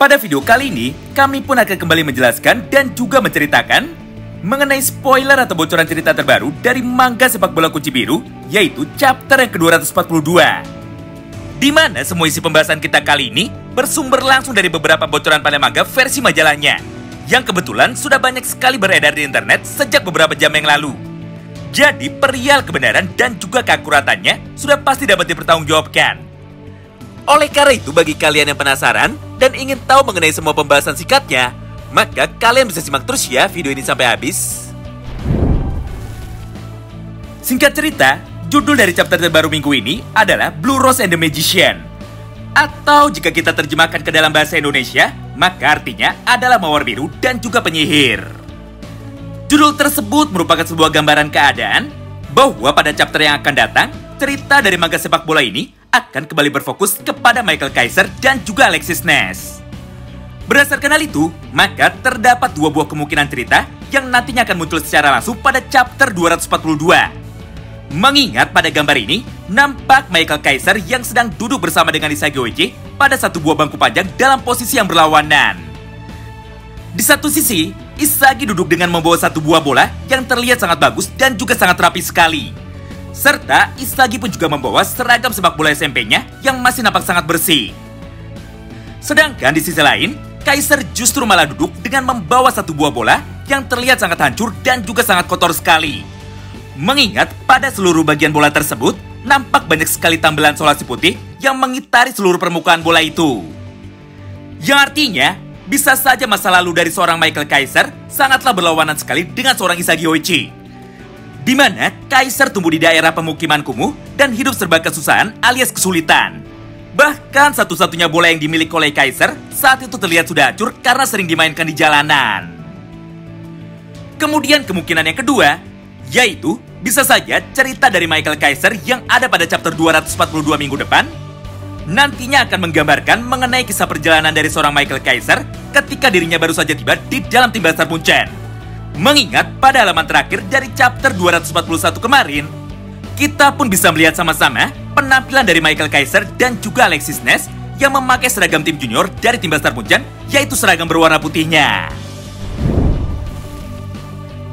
Pada video kali ini, kami pun akan kembali menjelaskan dan juga menceritakan mengenai spoiler atau bocoran cerita terbaru dari manga sepak bola kunci biru, yaitu chapter yang ke-242. Di mana semua isi pembahasan kita kali ini bersumber langsung dari beberapa bocoran pada manga versi majalahnya, yang kebetulan sudah banyak sekali beredar di internet sejak beberapa jam yang lalu. Jadi perihal kebenaran dan juga keakuratannya sudah pasti dapat dipertanggungjawabkan. Oleh karena itu, bagi kalian yang penasaran dan ingin tahu mengenai semua pembahasan singkatnya, maka kalian bisa simak terus ya video ini sampai habis. Singkat cerita, judul dari chapter terbaru minggu ini adalah Blue Rose and the Magician. Atau jika kita terjemahkan ke dalam bahasa Indonesia, maka artinya adalah Mawar Biru dan juga Penyihir. Judul tersebut merupakan sebuah gambaran keadaan bahwa pada chapter yang akan datang, cerita dari manga sepak bola ini akan kembali berfokus kepada Michael Kaiser dan juga Alexis Ness. Berdasarkan hal itu, maka terdapat dua buah kemungkinan cerita yang nantinya akan muncul secara langsung pada chapter 242. Mengingat pada gambar ini, nampak Michael Kaiser yang sedang duduk bersama dengan Isagi Oichi pada satu buah bangku panjang dalam posisi yang berlawanan. Di satu sisi, Isagi duduk dengan membawa satu buah bola yang terlihat sangat bagus dan juga sangat rapi sekali. Serta Isagi pun juga membawa seragam sepak bola SMP-nya yang masih nampak sangat bersih. Sedangkan di sisi lain, Kaiser justru malah duduk dengan membawa satu buah bola yang terlihat sangat hancur dan juga sangat kotor sekali. Mengingat pada seluruh bagian bola tersebut, nampak banyak sekali tambelan solasi putih yang mengitari seluruh permukaan bola itu. Yang artinya, bisa saja masa lalu dari seorang Michael Kaiser sangatlah berlawanan sekali dengan seorang Isagi Oichi. Di mana Kaiser tumbuh di daerah pemukiman kumuh dan hidup serba kesusahan alias kesulitan. Bahkan satu-satunya bola yang dimiliki oleh Kaiser saat itu terlihat sudah hancur karena sering dimainkan di jalanan. Kemudian kemungkinan yang kedua, yaitu bisa saja cerita dari Michael Kaiser yang ada pada chapter 242 minggu depan nantinya akan menggambarkan mengenai kisah perjalanan dari seorang Michael Kaiser ketika dirinya baru saja tiba di dalam tim Basar Munchen. Mengingat pada halaman terakhir dari chapter 241 kemarin, kita pun bisa melihat sama-sama penampilan dari Michael Kaiser dan juga Alexis Ness yang memakai seragam tim junior dari tim Basar Munchen, yaitu seragam berwarna putihnya.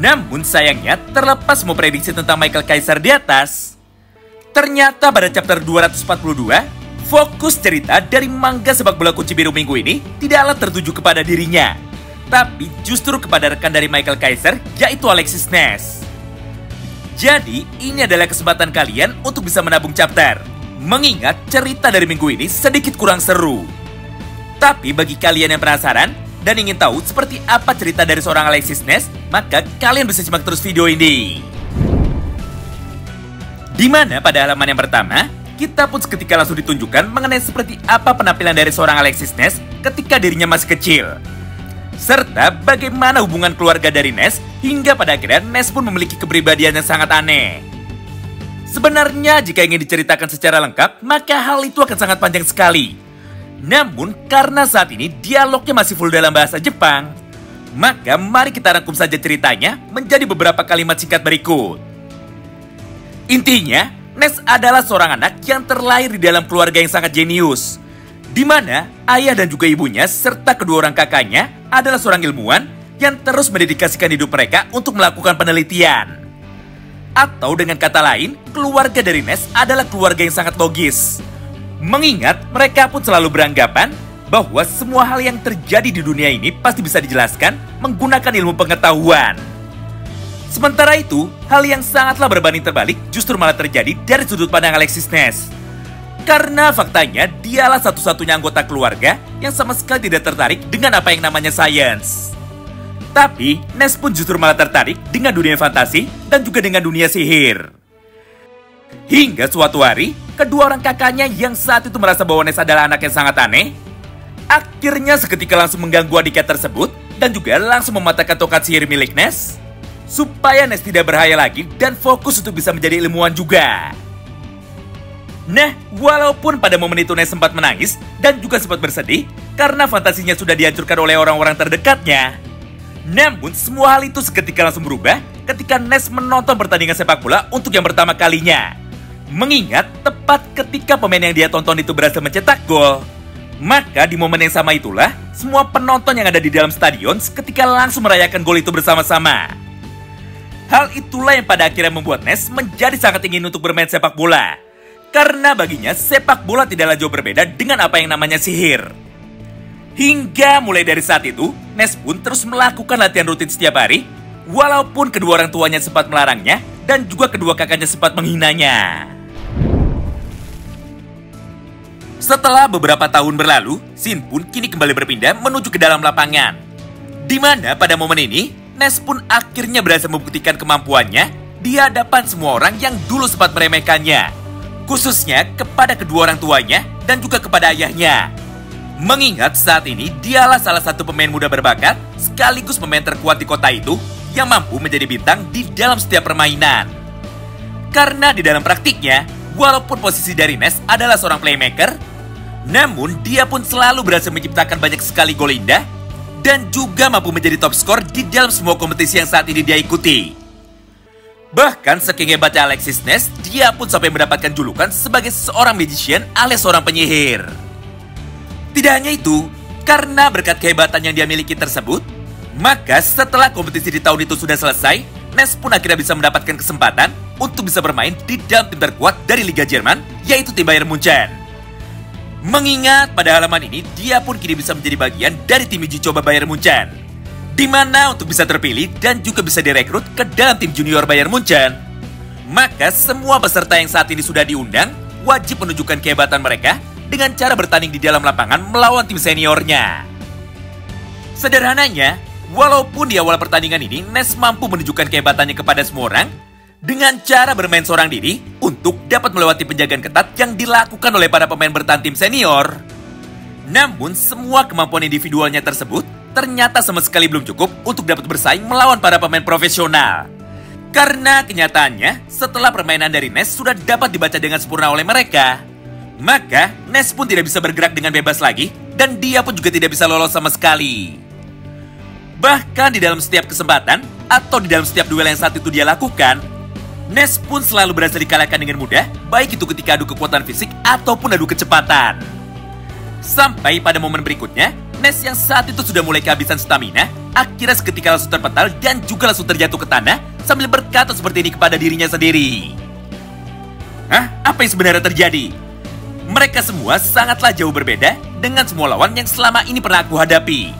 Namun sayangnya, terlepas semua prediksi tentang Michael Kaiser di atas, ternyata pada chapter 242, fokus cerita dari manga sepak bola kunci biru minggu ini tidaklah tertuju kepada dirinya, tapi justru kepada rekan dari Michael Kaiser, yaitu Alexis Ness. Jadi, ini adalah kesempatan kalian untuk bisa menabung chapter, mengingat cerita dari minggu ini sedikit kurang seru. Tapi bagi kalian yang penasaran dan ingin tahu seperti apa cerita dari seorang Alexis Ness, maka kalian bisa simak terus video ini. Di mana pada halaman yang pertama, kita pun seketika langsung ditunjukkan mengenai seperti apa penampilan dari seorang Alexis Ness ketika dirinya masih kecil. Serta bagaimana hubungan keluarga dari Ness hingga pada akhirnya Ness pun memiliki kepribadian yang sangat aneh. Sebenarnya jika ingin diceritakan secara lengkap, maka hal itu akan sangat panjang sekali. Namun karena saat ini dialognya masih full dalam bahasa Jepang, maka mari kita rangkum saja ceritanya menjadi beberapa kalimat singkat berikut. Intinya, Ness adalah seorang anak yang terlahir di dalam keluarga yang sangat jenius, di mana ayah dan juga ibunya serta kedua orang kakaknya adalah seorang ilmuwan yang terus mendedikasikan hidup mereka untuk melakukan penelitian. Atau dengan kata lain, keluarga dari Ness adalah keluarga yang sangat logis. Mengingat mereka pun selalu beranggapan bahwa semua hal yang terjadi di dunia ini pasti bisa dijelaskan menggunakan ilmu pengetahuan. Sementara itu, hal yang sangatlah berbanding terbalik justru malah terjadi dari sudut pandang Alexis Ness. Karena faktanya dialah satu-satunya anggota keluarga yang sama sekali tidak tertarik dengan apa yang namanya sains. Tapi Ness pun justru malah tertarik dengan dunia fantasi dan juga dengan dunia sihir. Hingga suatu hari, kedua orang kakaknya yang saat itu merasa bahwa Ness adalah anak yang sangat aneh, akhirnya seketika langsung mengganggu adiknya tersebut dan juga langsung mematahkan tongkat sihir milik Ness supaya Ness tidak berhayal lagi dan fokus untuk bisa menjadi ilmuwan juga. Nah, walaupun pada momen itu Ness sempat menangis dan juga sempat bersedih karena fantasinya sudah dihancurkan oleh orang-orang terdekatnya, namun semua hal itu seketika langsung berubah ketika Ness menonton pertandingan sepak bola untuk yang pertama kalinya. Mengingat tepat ketika pemain yang dia tonton itu berhasil mencetak gol, Maka di momen yang sama itulah, semua penonton yang ada di dalam stadion seketika langsung merayakan gol itu bersama-sama. Hal itulah yang pada akhirnya membuat Ness menjadi sangat ingin untuk bermain sepak bola. Karena baginya sepak bola tidaklah jauh berbeda dengan apa yang namanya sihir. Hingga mulai dari saat itu, Ness pun terus melakukan latihan rutin setiap hari, walaupun kedua orang tuanya sempat melarangnya dan juga kedua kakaknya sempat menghinanya. Setelah beberapa tahun berlalu, Shin pun kini kembali berpindah menuju ke dalam lapangan. Di mana pada momen ini, Ness pun akhirnya berhasil membuktikan kemampuannya di hadapan semua orang yang dulu sempat meremehkannya. Khususnya kepada kedua orang tuanya dan juga kepada ayahnya. Mengingat saat ini dialah salah satu pemain muda berbakat sekaligus pemain terkuat di kota itu yang mampu menjadi bintang di dalam setiap permainan. Karena di dalam praktiknya, walaupun posisi dari Ness adalah seorang playmaker, namun dia pun selalu berhasil menciptakan banyak sekali gol indah dan juga mampu menjadi top skor di dalam semua kompetisi yang saat ini dia ikuti. Bahkan saking hebatnya Alexis Ness, dia pun sampai mendapatkan julukan sebagai seorang magician alias seorang penyihir. Tidak hanya itu, karena berkat kehebatan yang dia miliki tersebut, maka setelah kompetisi di tahun itu sudah selesai, Ness pun akhirnya bisa mendapatkan kesempatan untuk bisa bermain di dalam tim terkuat dari Liga Jerman, yaitu tim Bayern Munchen. Mengingat pada halaman ini, dia pun kini bisa menjadi bagian dari tim uji coba Bayern Munchen. Di mana untuk bisa terpilih dan juga bisa direkrut ke dalam tim junior Bayern Munchen, maka semua peserta yang saat ini sudah diundang wajib menunjukkan kehebatan mereka dengan cara bertanding di dalam lapangan melawan tim seniornya. Sederhananya, walaupun di awal pertandingan ini Ness mampu menunjukkan kehebatannya kepada semua orang dengan cara bermain seorang diri untuk dapat melewati penjagaan ketat yang dilakukan oleh para pemain bertahan tim senior. Namun semua kemampuan individualnya tersebut ternyata sama sekali belum cukup untuk dapat bersaing melawan para pemain profesional. Karena kenyataannya, setelah permainan dari Ness sudah dapat dibaca dengan sempurna oleh mereka, maka Ness pun tidak bisa bergerak dengan bebas lagi dan dia pun juga tidak bisa lolos sama sekali. Bahkan di dalam setiap kesempatan atau di dalam setiap duel yang saat itu dia lakukan, Ness pun selalu berhasil dikalahkan dengan mudah, baik itu ketika adu kekuatan fisik ataupun adu kecepatan. Sampai pada momen berikutnya, Ness yang saat itu sudah mulai kehabisan stamina, akhirnya seketika langsung terpental dan juga langsung terjatuh ke tanah sambil berkata seperti ini kepada dirinya sendiri. Hah? Apa yang sebenarnya terjadi? Mereka semua sangatlah jauh berbeda dengan semua lawan yang selama ini pernah aku hadapi.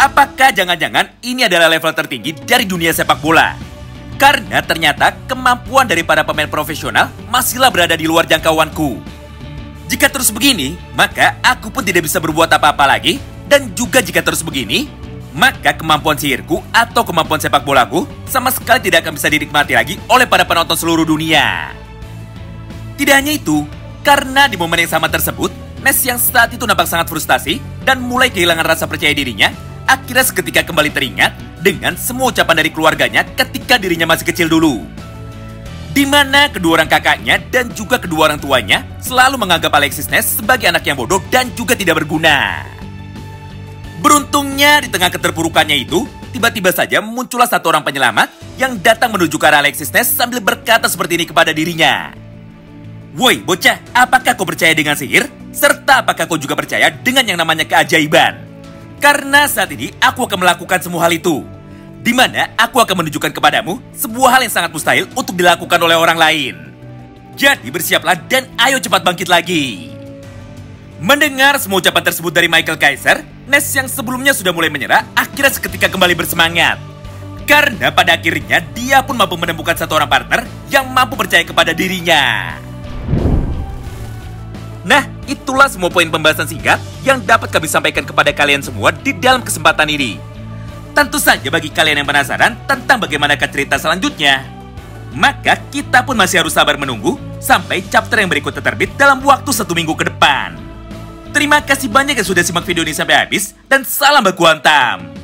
Apakah jangan-jangan ini adalah level tertinggi dari dunia sepak bola? Karena ternyata kemampuan dari para pemain profesional masihlah berada di luar jangkauanku. Jika terus begini, maka aku pun tidak bisa berbuat apa-apa lagi. Dan juga jika terus begini, maka kemampuan sihirku atau kemampuan sepak bolaku sama sekali tidak akan bisa dinikmati lagi oleh para penonton seluruh dunia. Tidak hanya itu, karena di momen yang sama tersebut, Ness yang saat itu nampak sangat frustasi dan mulai kehilangan rasa percaya dirinya, akhirnya seketika kembali teringat dengan semua ucapan dari keluarganya ketika dirinya masih kecil dulu. Di mana kedua orang kakaknya dan juga kedua orang tuanya selalu menganggap Alexis Ness sebagai anak yang bodoh dan juga tidak berguna. Beruntungnya di tengah keterpurukannya itu, tiba-tiba saja muncullah satu orang penyelamat yang datang menuju ke arah Alexis Ness sambil berkata seperti ini kepada dirinya. Woi bocah, apakah kau percaya dengan sihir? Serta apakah kau juga percaya dengan yang namanya keajaiban? Karena saat ini aku akan melakukan semua hal itu, di mana aku akan menunjukkan kepadamu sebuah hal yang sangat mustahil untuk dilakukan oleh orang lain. Jadi bersiaplah dan ayo cepat bangkit lagi. Mendengar semua ucapan tersebut dari Michael Kaiser, Ness yang sebelumnya sudah mulai menyerah akhirnya seketika kembali bersemangat. Karena pada akhirnya dia pun mampu menemukan satu orang partner yang mampu percaya kepada dirinya. Nah, itulah semua poin pembahasan singkat yang dapat kami sampaikan kepada kalian semua di dalam kesempatan ini. Tentu saja bagi kalian yang penasaran tentang bagaimanakah cerita selanjutnya, maka kita pun masih harus sabar menunggu sampai chapter yang berikutnya terbit dalam waktu 1 minggu ke depan. Terima kasih banyak yang sudah simak video ini sampai habis dan salam baku hantam.